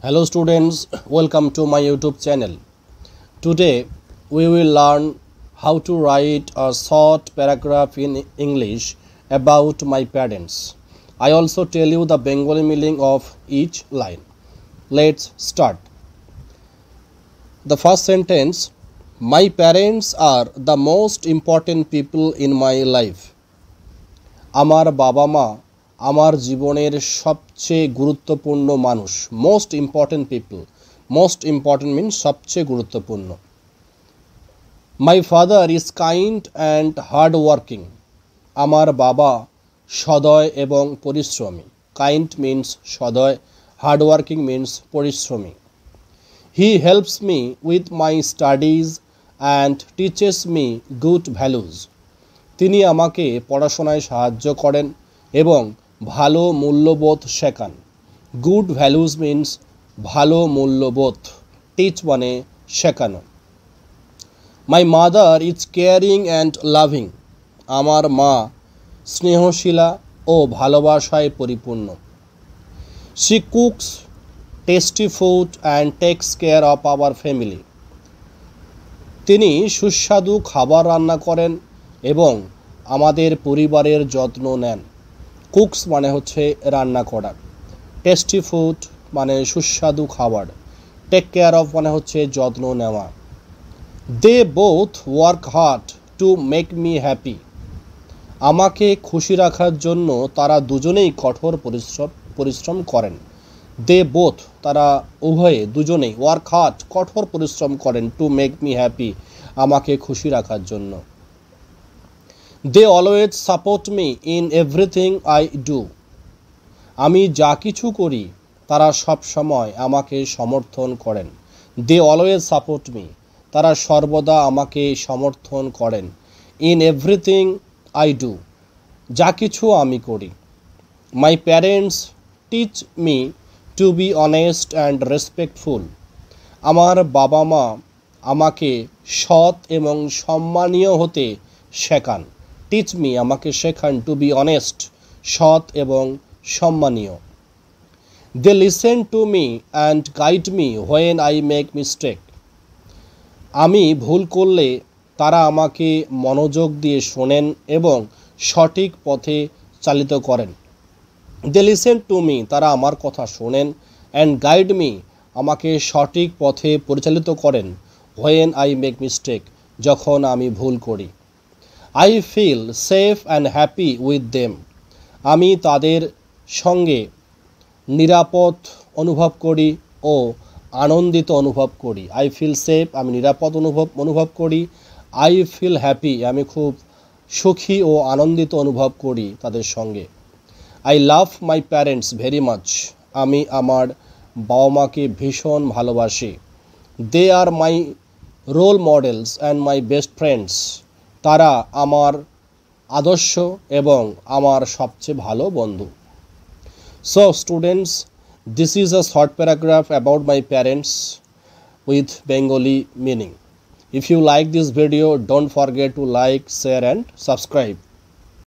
Hello students, welcome to my YouTube channel. Today we will learn how to write a short paragraph in English about my parents. I also tell you the Bengali meaning of each line. Let's start. The first sentence, my parents are the most important people in my life. আমার বাবা মা আমার জীবনের সবচেয়ে গুরুত্বপূর্ণ মানুষ। Most important people, most important means সবচেয়ে গুরুত্বপূর্ণ। My father is kind and hard working. আমার বাবা সদয় এবং পরিশ্রমী। কাইন্ড মিনস সদয়, হার্ড ওয়ার্কিং মিনস পরিশ্রমী। He helps me with my studies and teaches me good values. তিনি আমাকে পড়াশোনায় সাহায্য করেন এবং ভালো মূল্যবোধ শেখান। গুড ভ্যালুজ মিনস ভালো মূল্যবোধ, টিচ মানে শেখানো। My mother is caring and loving. আমার মা স্নেহশীলা ও ভালোবাসায় পরিপূর্ণ। She cooks tasty food and tax care of our family. তিনি সুস্বাদু খাবার রান্না করেন এবং আমাদের পরিবারের যত্ন নেন। কুকস মানে হচ্ছে রান্না করা, টেস্টি ফুড মানে সুস্বাদু খাবার, টেক কেয়ার অফ মানে হচ্ছে যত্ন নেওয়া। They both work hard to make me happy. আমাকে খুশি রাখার জন্য তারা দুজনেই কঠোর পরিশ্রম করেন। দে বোথ তারা উভয়ে দুজনেই ওয়ার্ক হার্ড কঠোর পরিশ্রম করেন টু মেক মি হ্যাপি আমাকে খুশি রাখার জন্য। They always support me in everything I do. আমি যা কিছু করি তারা সব সময় আমাকে সমর্থন করেন। দে অলওয়েজ সাপোর্ট মি তারা সর্বদা আমাকে সমর্থন করেন। ইন এভরিথিং আই ডু যা কিছু আমি করি। My parents teach me two be honest and respectful. আমার বাবা মা আমাকে সৎ এবং সম্মানীয় হতে শেখান। টিচ মি আমাকে শেখান টু বি অনেস্ট, সৎ এবং সম্মানীয়। They listen to me and guide me when I make mistake. আমি ভুল করলে তারা আমাকে মনোযোগ দিয়ে শোনেন এবং সঠিক পথে চালিত করেন। দে লিসেন টু মি তারা আমার কথা শোনেন, অ্যান্ড গাইড মি আমাকে সঠিক পথে পরিচালিত করেন। হোয়েন আই মেক মিস্টেক যখন আমি ভুল করি। I feel safe and happy with them. আমি তাদের সঙ্গে নিরাপদ অনুভব করি ও আনন্দিত অনুভব করি। আই ফিল সেফ আমি নিরাপদ অনুভব করি। আই ফিল হ্যাপি আমি খুব সুখী ও আনন্দিত অনুভব করি তাদের সঙ্গে। I love my parents very much. আমি আমার বাবা মাকে ভীষণ ভালোবাসি। They are my role models and my best friends. তারা আমার আদর্শ এবং আমার সবচেয়ে ভালো বন্ধু। So students, this is a short paragraph about my parents with Bengali meaning. If you like this video, don't forget to like, share and subscribe.